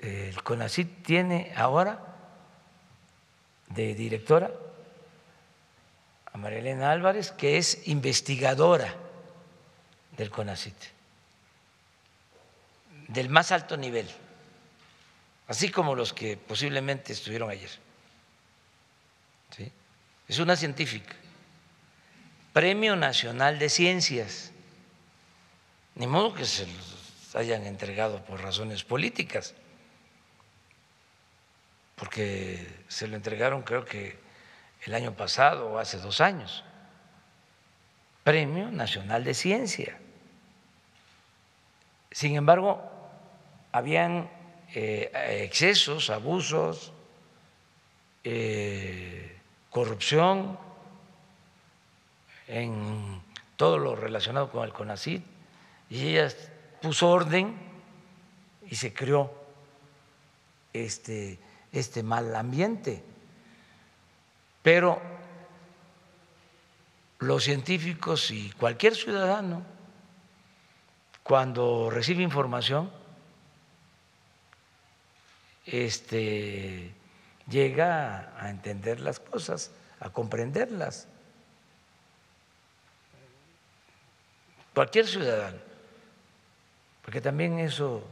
el CONACYT tiene ahora de directora a María Elena Álvarez, que es investigadora del CONACYT, del más alto nivel, así como los que posiblemente estuvieron ayer. ¿Sí? Es una científica, Premio Nacional de Ciencias. Ni modo que se los hayan entregado por razones políticas, porque se lo entregaron creo que el año pasado o hace 2 años. Premio Nacional de Ciencia. Sin embargo, habían excesos, abusos, corrupción en todo lo relacionado con el CONACYT, y ella puso orden y se creó este mal ambiente. Pero los científicos y cualquier ciudadano, cuando recibe información, llega a entender las cosas, a comprenderlas. Cualquier ciudadano, porque también eso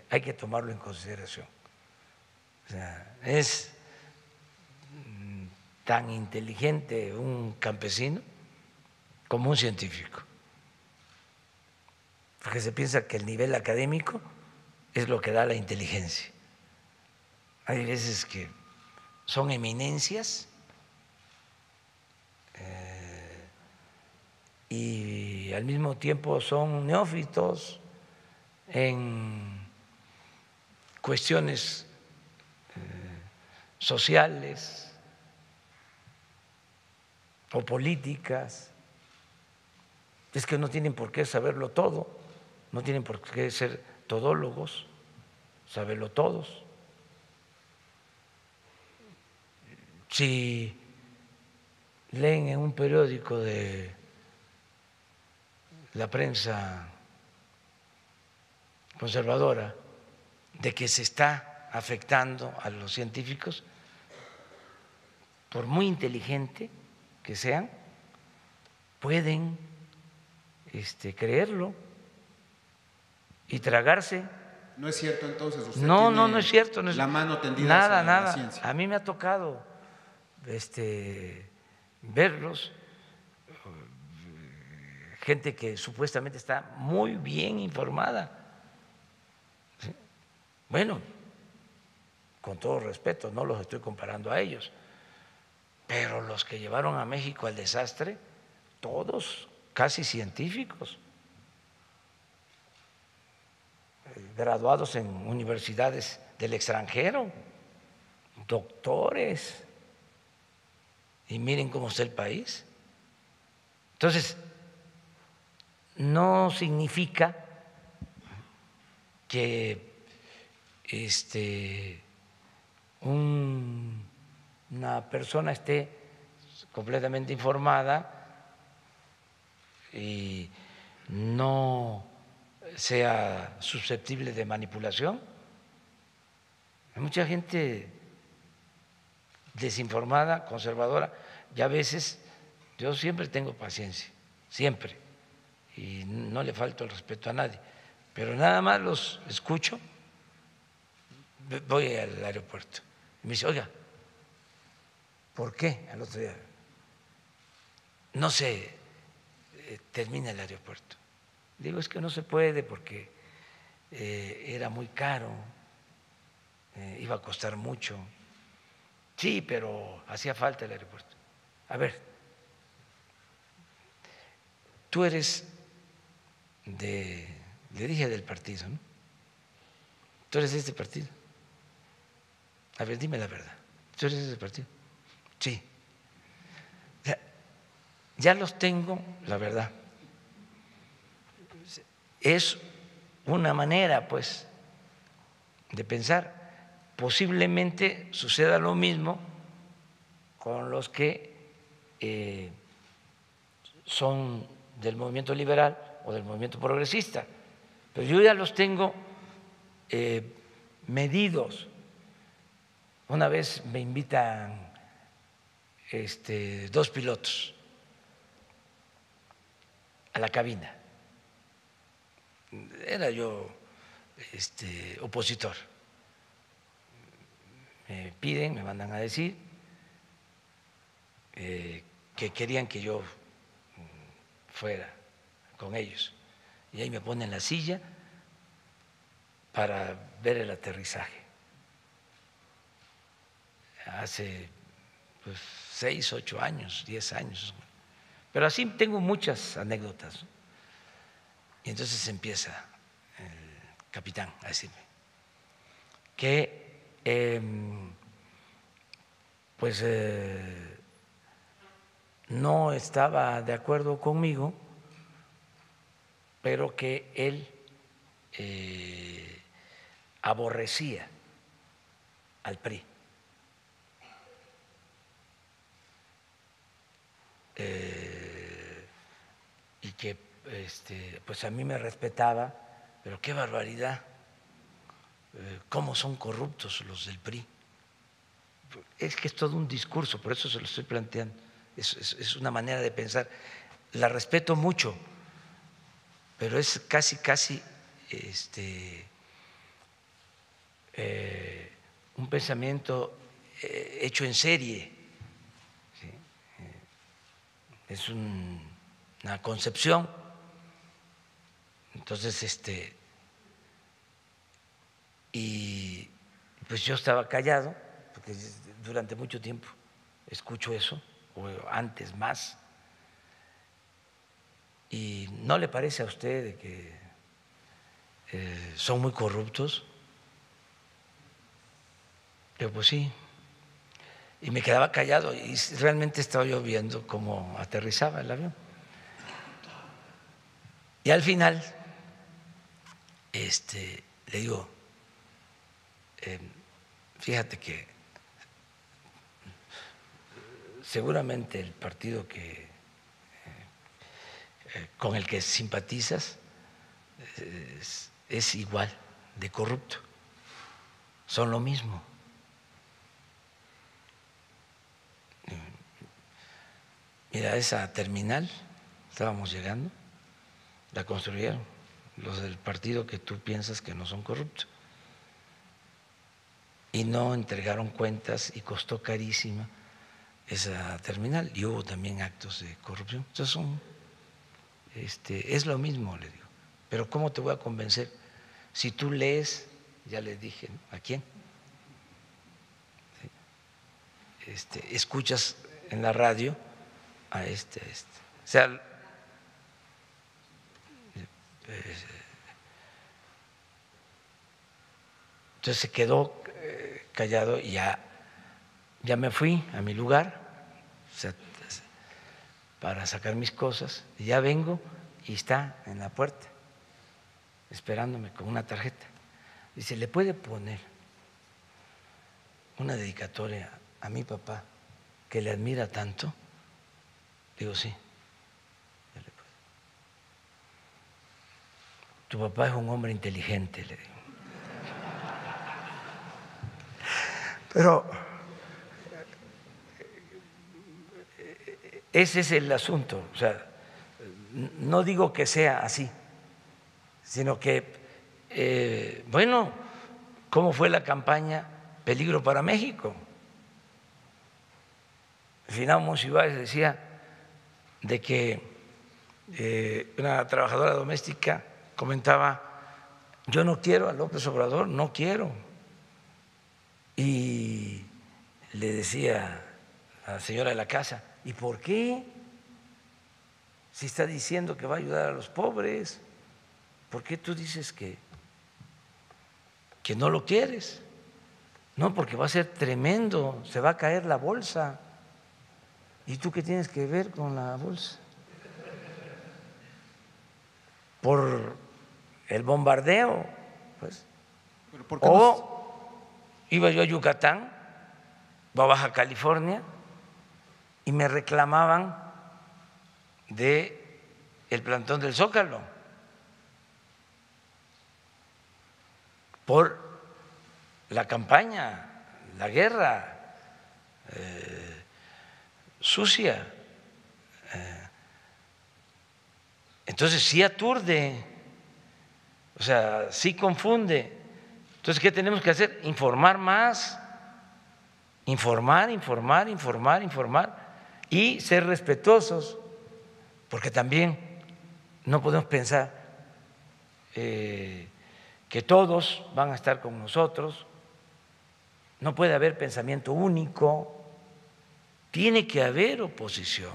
hay que tomarlo en consideración. O sea, es tan inteligente un campesino como un científico, porque se piensa que el nivel académico es lo que da la inteligencia. Hay veces que son eminencias y al mismo tiempo son neófitos en cuestiones sociales o políticas. Es que no tienen por qué saberlo todo, no tienen por qué ser todólogos, saberlo todos. Si leen en un periódico de la prensa conservadora de que se está afectando a los científicos, por muy inteligente que sean, pueden creerlo y tragarse. ¿No es cierto entonces? ¿Usted No es cierto. No es, la mano tendida hacia la ciencia? A mí me ha tocado verlos, gente que supuestamente está muy bien informada. ¿Sí? Bueno, con todo respeto, no los estoy comparando a ellos, pero los que llevaron a México al desastre, todos casi científicos, graduados en universidades del extranjero, doctores, y miren cómo está el país. Entonces, no significa que una persona esté completamente informada y no sea susceptible de manipulación. Hay mucha gente desinformada, conservadora, y a veces yo siempre tengo paciencia, siempre, y no le falto el respeto a nadie, pero nada más los escucho. Voy al aeropuerto y me dice, oiga, ¿por qué al otro día no se termina el aeropuerto? Digo, es que no se puede porque era muy caro, iba a costar mucho. Sí, pero hacía falta el aeropuerto. A ver, tú eres le dije del partido, ¿no? Tú eres de este partido. A ver, dime la verdad. ¿Tú eres de ese partido? Sí. Ya los tengo, la verdad. Es una manera, pues, de pensar. Posiblemente suceda lo mismo con los que son del movimiento liberal o del movimiento progresista, pero yo ya los tengo medidos. Una vez me invitan 2 pilotos a la cabina. Era yo opositor. Me piden, me mandan a decir que querían que yo fuera con ellos. Y ahí me ponen la silla para ver el aterrizaje. Hace 6, 8 años, 10 años. Pero así tengo muchas anécdotas. Y entonces empieza el capitán a decirme que no estaba de acuerdo conmigo, pero que él aborrecía al PRI. Y que pues a mí me respetaba, pero qué barbaridad, cómo son corruptos los del PRI. Es que es todo un discurso, por eso se lo estoy planteando, es una manera de pensar, la respeto mucho, pero es casi un pensamiento hecho en serie, ¿sí? Es una concepción. Entonces, y pues yo estaba callado, porque durante mucho tiempo escucho eso, o antes más. ¿Y no le parece a usted de que son muy corruptos? Yo, pues sí. Y me quedaba callado y realmente estaba yo viendo cómo aterrizaba el avión. Y al final, le digo, fíjate que seguramente el partido con el que simpatizas es igual de corrupto, son lo mismo. Mira, esa terminal, estábamos llegando, la construyeron los del partido que tú piensas que no son corruptos. Y no entregaron cuentas y costó carísima esa terminal. Y hubo también actos de corrupción. Entonces es lo mismo, le digo. Pero ¿cómo te voy a convencer? Si tú lees, ya les dije, ¿no? ¿A quién? Escuchas en la radio a este. O sea, entonces se quedó callado y ya me fui a mi lugar, o sea, para sacar mis cosas, y ya vengo y está en la puerta esperándome con una tarjeta. Dice, ¿le puede poner una dedicatoria a mi papá que le admira tanto? Digo, sí. Tu papá es un hombre inteligente, le digo. Pero ese es el asunto, o sea, no digo que sea así, sino que, bueno, ¿cómo fue la campaña Peligro para México? Finao Monsiváis decía de que una trabajadora doméstica comentaba, yo no quiero a López Obrador, no quiero. Y le decía a la señora de la casa, ¿y por qué? Si está diciendo que va a ayudar a los pobres, ¿por qué tú dices que no lo quieres? No, porque va a ser tremendo, se va a caer la bolsa. ¿Y tú qué tienes que ver con la bolsa? Por el bombardeo, pues. O iba yo a Yucatán o a Baja California y me reclamaban de el plantón del Zócalo. por la campaña, la guerra sucia. Entonces sí aturde, o sea, sí confunde. Entonces, ¿qué tenemos que hacer? Informar más, informar y ser respetuosos, porque también no podemos pensar que todos van a estar con nosotros, no puede haber pensamiento único, tiene que haber oposición.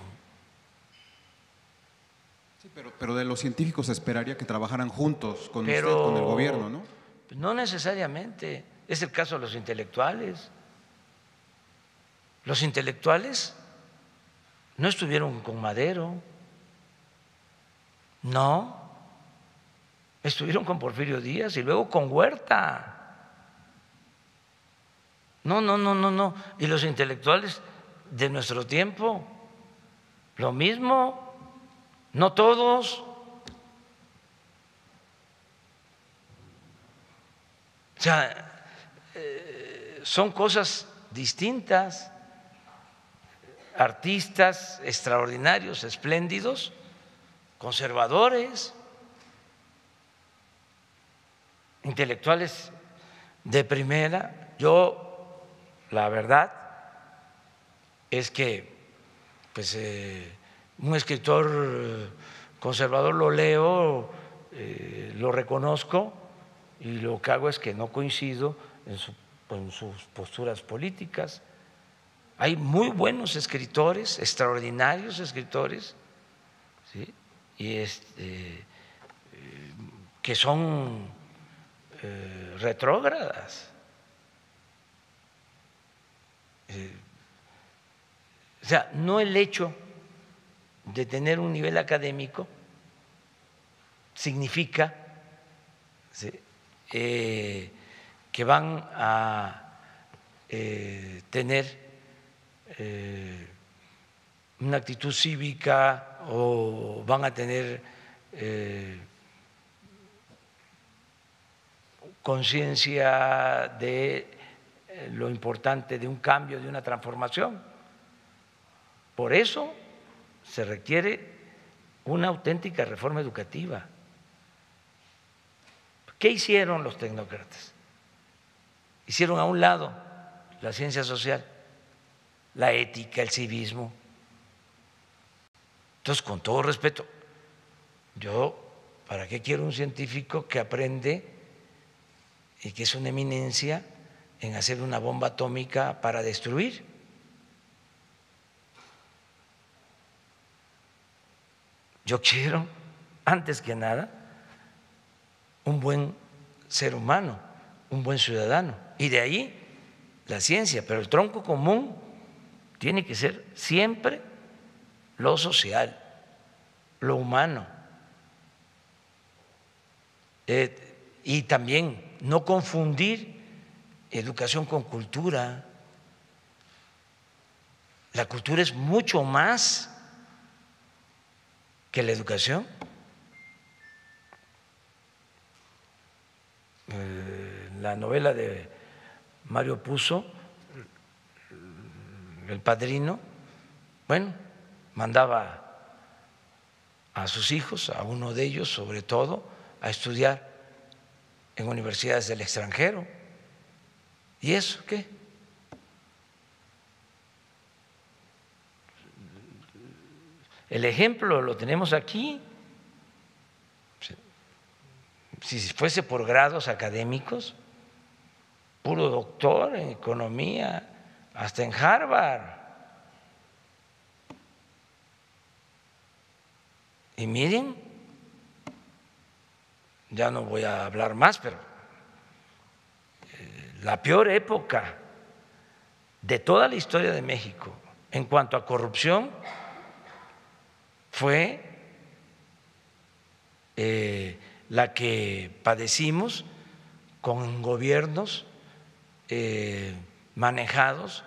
Sí, pero de los científicos se esperaría que trabajaran juntos con usted, con el gobierno, ¿no? No necesariamente, es el caso de los intelectuales. Los intelectuales no estuvieron con Madero, no, estuvieron con Porfirio Díaz y luego con Huerta. No. Y los intelectuales de nuestro tiempo, lo mismo, no todos. O sea, son cosas distintas. Artistas extraordinarios, espléndidos, conservadores, intelectuales de primera. Yo, la verdad, es que pues, un escritor conservador lo leo, lo reconozco y lo que hago es que no coincido en sus posturas políticas. Hay muy buenos escritores, extraordinarios escritores, ¿sí? Y que son retrógradas. O sea, no el hecho de tener un nivel académico significa, ¿sí?, que van a tener una actitud cívica o van a tener conciencia de lo importante de un cambio, de una transformación. Por eso se requiere una auténtica reforma educativa. ¿Qué hicieron los tecnócratas? Hicieron a un lado la ciencia social, la ética, el civismo. Entonces, con todo respeto, yo, ¿para qué quiero un científico que aprende y que es una eminencia en hacer una bomba atómica para destruir? Yo quiero, antes que nada, un buen ser humano, un buen ciudadano, y de ahí la ciencia, pero el tronco común tiene que ser siempre lo social, lo humano, y también no confundir educación con cultura. La cultura es mucho más que la educación. La novela de Mario Puzo, El Padrino, bueno, mandaba a sus hijos, a uno de ellos sobre todo, a estudiar en universidades del extranjero. ¿Y eso qué? El ejemplo lo tenemos aquí. Si fuese por grados académicos, puro doctor en economía, hasta en Harvard. Y miren, ya no voy a hablar más, pero la peor época de toda la historia de México en cuanto a corrupción fue la que padecimos con gobiernos manejados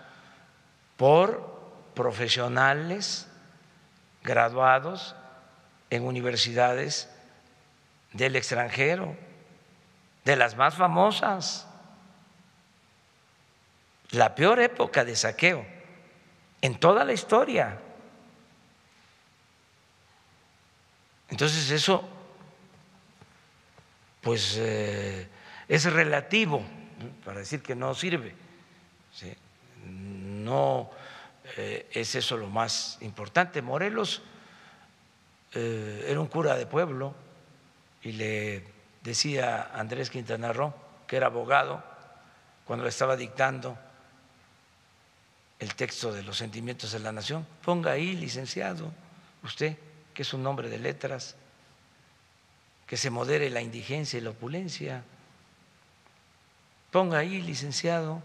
por profesionales graduados en universidades del extranjero. de las más famosas, la peor época de saqueo en toda la historia. Entonces eso pues es relativo, para decir que no sirve, ¿sí? No es eso lo más importante. Morelos era un cura de pueblo y le decía a Andrés Quintana Roo, que era abogado, cuando le estaba dictando el texto de los sentimientos de la nación: ponga ahí, licenciado, usted, que es un hombre de letras, que se modere la indigencia y la opulencia. Ponga ahí, licenciado,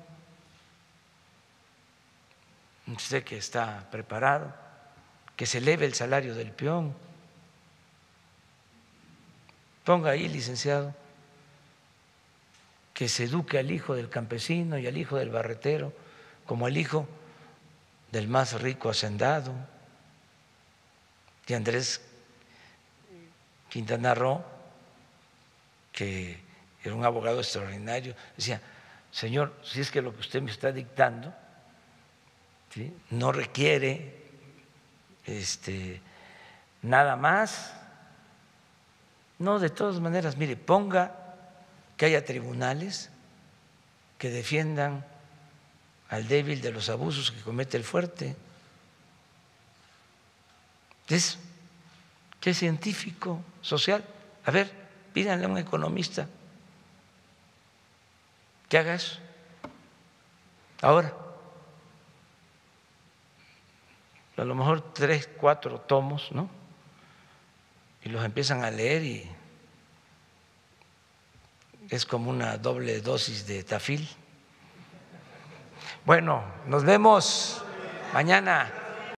usted que está preparado, que se eleve el salario del peón. Ponga ahí, licenciado, que se eduque al hijo del campesino y al hijo del barretero como al hijo del más rico hacendado. Y Andrés Quintana Roo, que era un abogado extraordinario, decía: señor, si es que lo que usted me está dictando, ¿sí?, no requiere nada más, no, de todas maneras, mire, ponga que haya tribunales que defiendan al débil de los abusos que comete el fuerte. Es que es científico, social. A ver, pídanle a un economista que haga eso. Ahora, a lo mejor 3, 4 tomos, ¿no? Y los empiezan a leer y es como una doble dosis de Tafil. Bueno, nos vemos mañana.